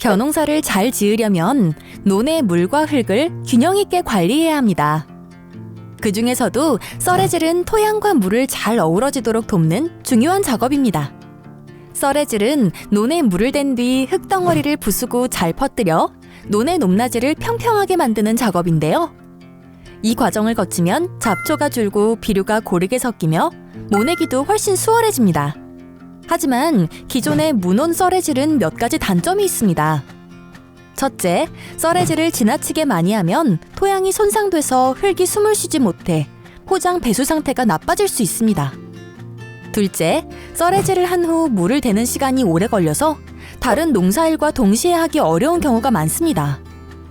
벼농사를 잘 지으려면 논의 물과 흙을 균형 있게 관리해야 합니다. 그 중에서도 썰애질은 토양과 물을 잘 어우러지도록 돕는 중요한 작업입니다. 썰애질은 논에 물을 댄 뒤 흙덩어리를 부수고 잘 퍼뜨려 논의 높낮이를 평평하게 만드는 작업인데요. 이 과정을 거치면 잡초가 줄고 비료가 고르게 섞이며 모내기도 훨씬 수월해집니다. 하지만 기존의 무논 썰애질은 몇 가지 단점이 있습니다. 첫째, 썰애질을 지나치게 많이 하면 토양이 손상돼서 흙이 숨을 쉬지 못해 포장 배수 상태가 나빠질 수 있습니다. 둘째, 썰애질을 한 후 물을 대는 시간이 오래 걸려서 다른 농사일과 동시에 하기 어려운 경우가 많습니다.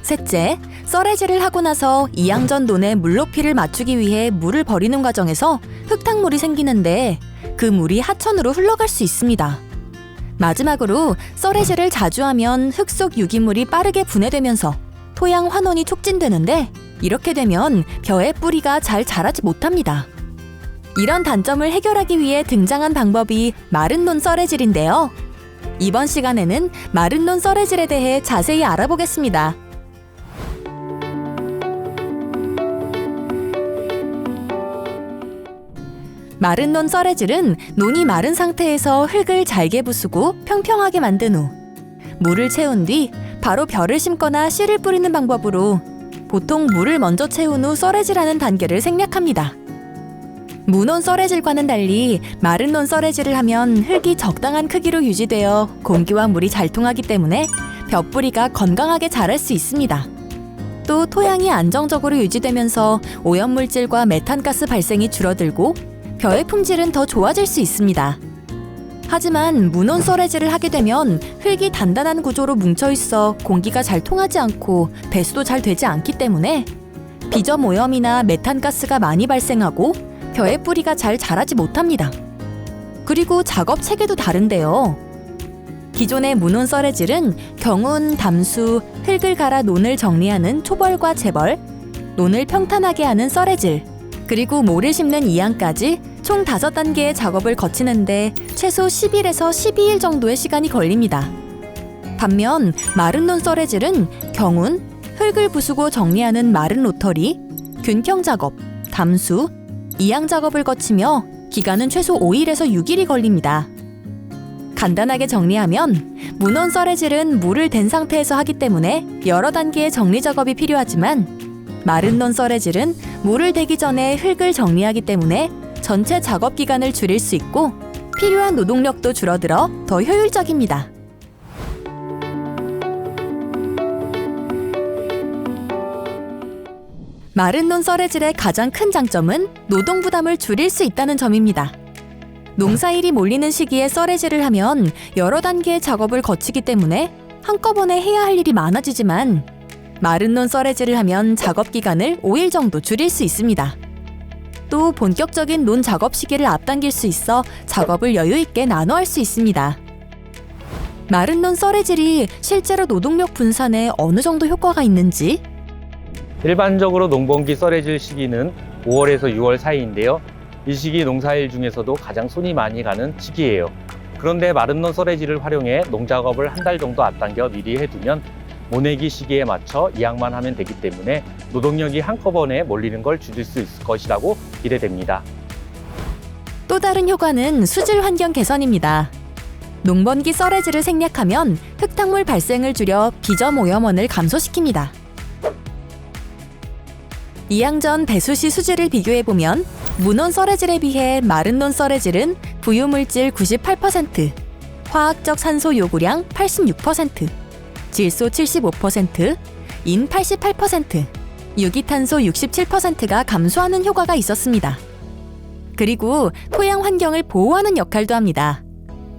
셋째, 썰애질을 하고 나서 이양전 논의 물 높이를 맞추기 위해 물을 버리는 과정에서 흙탕물이 생기는데 그 물이 하천으로 흘러갈 수 있습니다. 마지막으로 썰애질을 자주 하면 흙 속 유기물이 빠르게 분해되면서 토양 환원이 촉진되는데 이렇게 되면 벼의 뿌리가 잘 자라지 못합니다. 이런 단점을 해결하기 위해 등장한 방법이 마른 논 썰애질인데요. 이번 시간에는 마른 논 썰애질에 대해 자세히 알아보겠습니다. 마른 논 썰애질은 논이 마른 상태에서 흙을 잘게 부수고 평평하게 만든 후 물을 채운 뒤 바로 벼를 심거나 씨를 뿌리는 방법으로 보통 물을 먼저 채운 후 썰애질하는 단계를 생략합니다. 무논 썰애질과는 달리 마른 논 썰애질을 하면 흙이 적당한 크기로 유지되어 공기와 물이 잘 통하기 때문에 벼뿌리가 건강하게 자랄 수 있습니다. 또 토양이 안정적으로 유지되면서 오염물질과 메탄가스 발생이 줄어들고 벼의 품질은 더 좋아질 수 있습니다. 하지만 무논 썰애질을 하게 되면 흙이 단단한 구조로 뭉쳐있어 공기가 잘 통하지 않고 배수도 잘 되지 않기 때문에 비점 오염이나 메탄가스가 많이 발생하고 벼의 뿌리가 잘 자라지 못합니다. 그리고 작업 체계도 다른데요. 기존의 무논 썰애질은 경운, 담수, 흙을 갈아 논을 정리하는 초벌과 재벌, 논을 평탄하게 하는 썰애질, 그리고 모를 심는 이양까지 총 5단계의 작업을 거치는데 최소 10일에서 12일 정도의 시간이 걸립니다. 반면 마른 논 썰애질은 경운, 흙을 부수고 정리하는 마른 로터리, 균평 작업, 담수, 이양 작업을 거치며 기간은 최소 5일에서 6일이 걸립니다. 간단하게 정리하면 무논 썰애질은 물을 댄 상태에서 하기 때문에 여러 단계의 정리 작업이 필요하지만 마른 논 썰애질은 물을 대기 전에 흙을 정리하기 때문에 전체 작업 기간을 줄일 수 있고 필요한 노동력도 줄어들어 더 효율적입니다. 마른 논 썰애질의 가장 큰 장점은 노동 부담을 줄일 수 있다는 점입니다. 농사일이 몰리는 시기에 썰애질을 하면 여러 단계의 작업을 거치기 때문에 한꺼번에 해야 할 일이 많아지지만 마른 논 썰애질을 하면 작업 기간을 5일 정도 줄일 수 있습니다. 또 본격적인 논 작업 시기를 앞당길 수 있어 작업을 여유 있게 나눠 할 수 있습니다. 마른 논 썰애질이 실제로 노동력 분산에 어느 정도 효과가 있는지? 일반적으로 농번기 썰애질 시기는 5월에서 6월 사이인데요. 이 시기 농사일 중에서도 가장 손이 많이 가는 시기예요. 그런데 마른 논 썰애질을 활용해 농작업을 한 달 정도 앞당겨 미리 해두면 모내기 시기에 맞춰 이양만 하면 되기 때문에 노동력이 한꺼번에 몰리는 걸 줄일 수 있을 것이라고 기대됩니다. 또 다른 효과는 수질 환경 개선입니다. 농번기 썰애질을 생략하면 흙탕물 발생을 줄여 비점 오염원을 감소시킵니다. 이양 전 배수 시 수질을 비교해보면 무논 썰애질에 비해 마른 논 썰애질은 부유물질 98%, 화학적 산소 요구량 86%, 질소 75%, 인 88%, 유기탄소 67%가 감소하는 효과가 있었습니다. 그리고 토양 환경을 보호하는 역할도 합니다.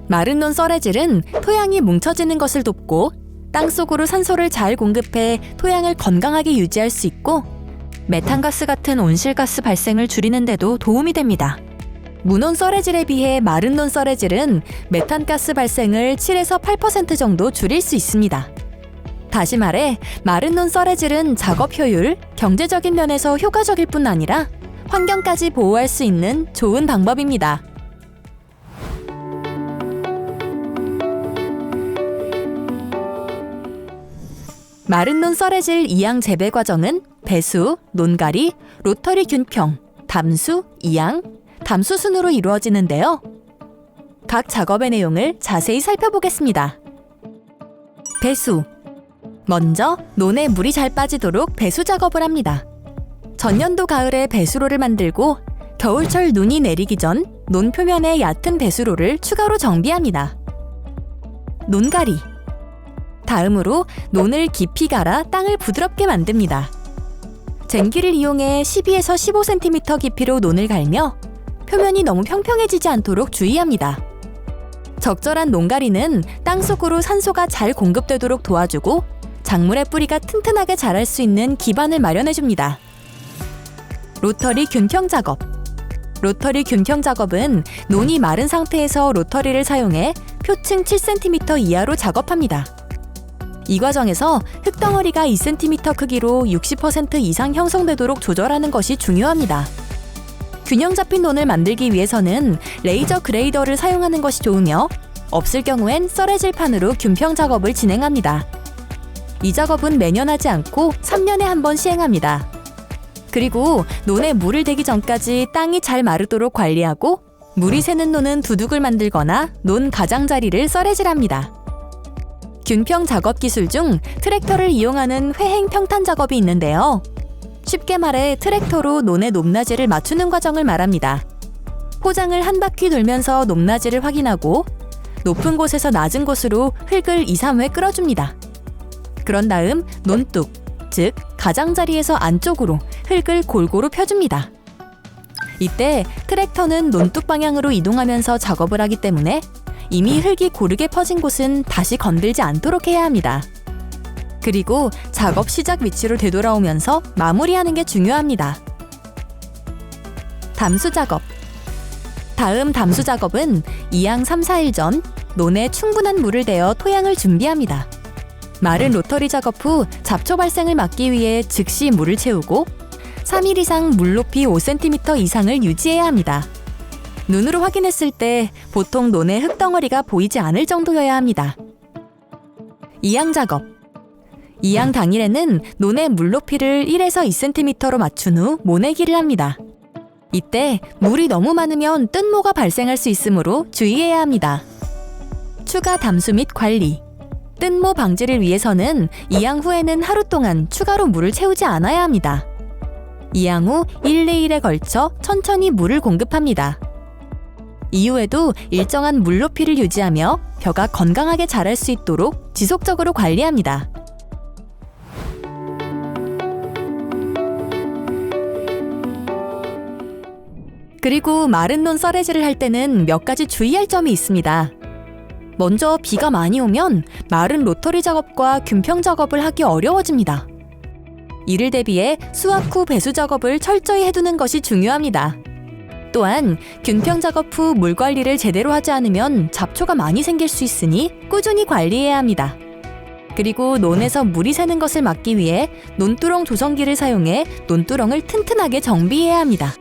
마른 논 썰애질은 토양이 뭉쳐지는 것을 돕고 땅속으로 산소를 잘 공급해 토양을 건강하게 유지할 수 있고 메탄가스 같은 온실가스 발생을 줄이는 데도 도움이 됩니다. 무논 썰애질에 비해 마른 논 썰애질은 메탄가스 발생을 7에서 8% 정도 줄일 수 있습니다. 다시 말해 마른 논 썰애질은 작업 효율, 경제적인 면에서 효과적일 뿐 아니라 환경까지 보호할 수 있는 좋은 방법입니다. 마른 논 썰해질 이양 재배 과정은 배수, 논가리, 로터리 균평, 담수, 이양, 담수 순으로 이루어지는데요. 각 작업의 내용을 자세히 살펴보겠습니다. 배수. 먼저 논에 물이 잘 빠지도록 배수 작업을 합니다. 전년도 가을에 배수로를 만들고 겨울철 눈이 내리기 전 논 표면에 얕은 배수로를 추가로 정비합니다. 논가리. 다음으로 논을 깊이 갈아 땅을 부드럽게 만듭니다. 쟁기를 이용해 12에서 15cm 깊이로 논을 갈며 표면이 너무 평평해지지 않도록 주의합니다. 적절한 논가리는 땅속으로 산소가 잘 공급되도록 도와주고 작물의 뿌리가 튼튼하게 자랄 수 있는 기반을 마련해줍니다. 로터리 균평 작업. 로터리 균평 작업은 논이 마른 상태에서 로터리를 사용해 표층 7cm 이하로 작업합니다. 이 과정에서 흙덩어리가 2cm 크기로 60% 이상 형성되도록 조절하는 것이 중요합니다. 균형 잡힌 논을 만들기 위해서는 레이저 그레이더를 사용하는 것이 좋으며 없을 경우엔 썰해질 판으로 균평 작업을 진행합니다. 이 작업은 매년 하지 않고 3년에 한 번 시행합니다. 그리고 논에 물을 대기 전까지 땅이 잘 마르도록 관리하고 물이 새는 논은 두둑을 만들거나 논 가장자리를 썰해질합니다. 균평 작업 기술 중 트랙터를 이용하는 회행 평탄 작업이 있는데요. 쉽게 말해 트랙터로 논의 높낮이를 맞추는 과정을 말합니다. 포장을 한 바퀴 돌면서 높낮이를 확인하고 높은 곳에서 낮은 곳으로 흙을 2, 3회 끌어줍니다. 그런 다음 논뚝, 즉 가장자리에서 안쪽으로 흙을 골고루 펴줍니다. 이때 트랙터는 논뚝 방향으로 이동하면서 작업을 하기 때문에 이미 흙이 고르게 퍼진 곳은 다시 건들지 않도록 해야 합니다. 그리고 작업 시작 위치로 되돌아오면서 마무리하는 게 중요합니다. 담수 작업. 다음 담수 작업은 이양 3, 4일 전 논에 충분한 물을 대어 토양을 준비합니다. 마른 로터리 작업 후 잡초 발생을 막기 위해 즉시 물을 채우고 3일 이상 물 높이 5cm 이상을 유지해야 합니다. 눈으로 확인했을 때 보통 논의 흙덩어리가 보이지 않을 정도여야 합니다. 이양 작업. 이양 당일에는 논의 물 높이를 1에서 2cm로 맞춘 후 모내기를 합니다. 이때 물이 너무 많으면 뜬모가 발생할 수 있으므로 주의해야 합니다. 추가 담수 및 관리. 뜬모 방지를 위해서는 이양 후에는 하루 동안 추가로 물을 채우지 않아야 합니다. 이양 후 1, 2일에 걸쳐 천천히 물을 공급합니다. 이후에도 일정한 물 높이를 유지하며 벼가 건강하게 자랄 수 있도록 지속적으로 관리합니다. 그리고 마른 논 썰해질을 할 때는 몇 가지 주의할 점이 있습니다. 먼저 비가 많이 오면 마른 로터리 작업과 균평 작업을 하기 어려워집니다. 이를 대비해 수확 후 배수 작업을 철저히 해두는 것이 중요합니다. 또한 균평 작업 후 물 관리를 제대로 하지 않으면 잡초가 많이 생길 수 있으니 꾸준히 관리해야 합니다. 그리고 논에서 물이 새는 것을 막기 위해 논두렁 조성기를 사용해 논두렁을 튼튼하게 정비해야 합니다.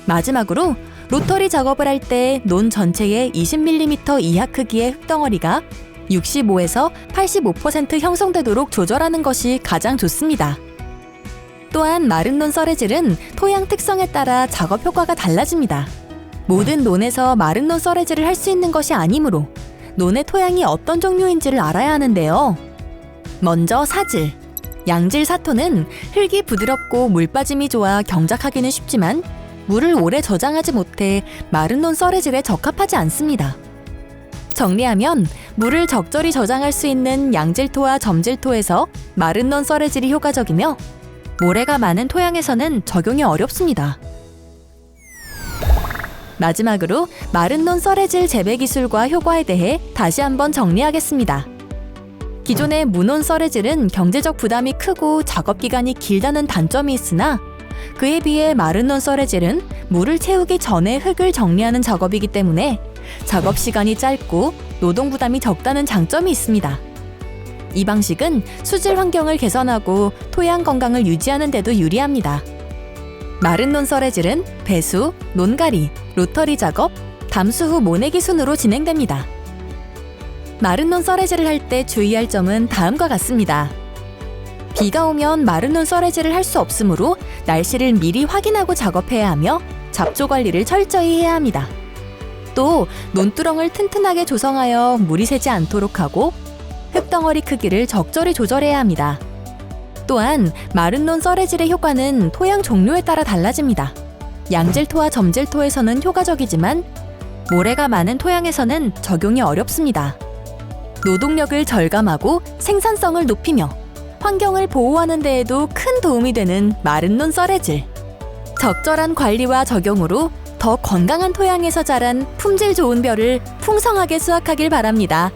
마지막으로 로터리 작업을 할 때 논 전체의 20mm 이하 크기의 흙덩어리가 65에서 85% 형성되도록 조절하는 것이 가장 좋습니다. 또한 마른 논 썰해질은 토양 특성에 따라 작업 효과가 달라집니다. 모든 논에서 마른 논 썰해질을 할 수 있는 것이 아니므로 논의 토양이 어떤 종류인지를 알아야 하는데요. 먼저 사질. 양질 사토는 흙이 부드럽고 물 빠짐이 좋아 경작하기는 쉽지만 물을 오래 저장하지 못해 마른 논 썰해질에 적합하지 않습니다. 정리하면 물을 적절히 저장할 수 있는 양질토와 점질토에서 마른 논 썰해질이 효과적이며 모래가 많은 토양에서는 적용이 어렵습니다. 마지막으로 마른 논 썰해질 재배 기술과 효과에 대해 다시 한번 정리하겠습니다. 기존의 무논 썰해질은 경제적 부담이 크고 작업 기간이 길다는 단점이 있으나 그에 비해 마른 논 썰해질은 물을 채우기 전에 흙을 정리하는 작업이기 때문에 작업 시간이 짧고 노동 부담이 적다는 장점이 있습니다. 이 방식은 수질 환경을 개선하고 토양 건강을 유지하는 데도 유리합니다. 마른 논 썰해질은 배수, 논가리, 로터리 작업, 담수 후 모내기 순으로 진행됩니다. 마른 논 썰해질을 할 때 주의할 점은 다음과 같습니다. 비가 오면 마른 논 썰해질을 할 수 없으므로 날씨를 미리 확인하고 작업해야 하며 잡초 관리를 철저히 해야 합니다. 또 논두렁을 튼튼하게 조성하여 물이 새지 않도록 하고 흙덩어리 크기를 적절히 조절해야 합니다. 또한 마른 논 썰해질의 효과는 토양 종류에 따라 달라집니다. 양질토와 점질토에서는 효과적이지만 모래가 많은 토양에서는 적용이 어렵습니다. 노동력을 절감하고 생산성을 높이며 환경을 보호하는 데에도 큰 도움이 되는 마른 논 썰해질. 적절한 관리와 적용으로 더 건강한 토양에서 자란 품질 좋은 벼를 풍성하게 수확하길 바랍니다.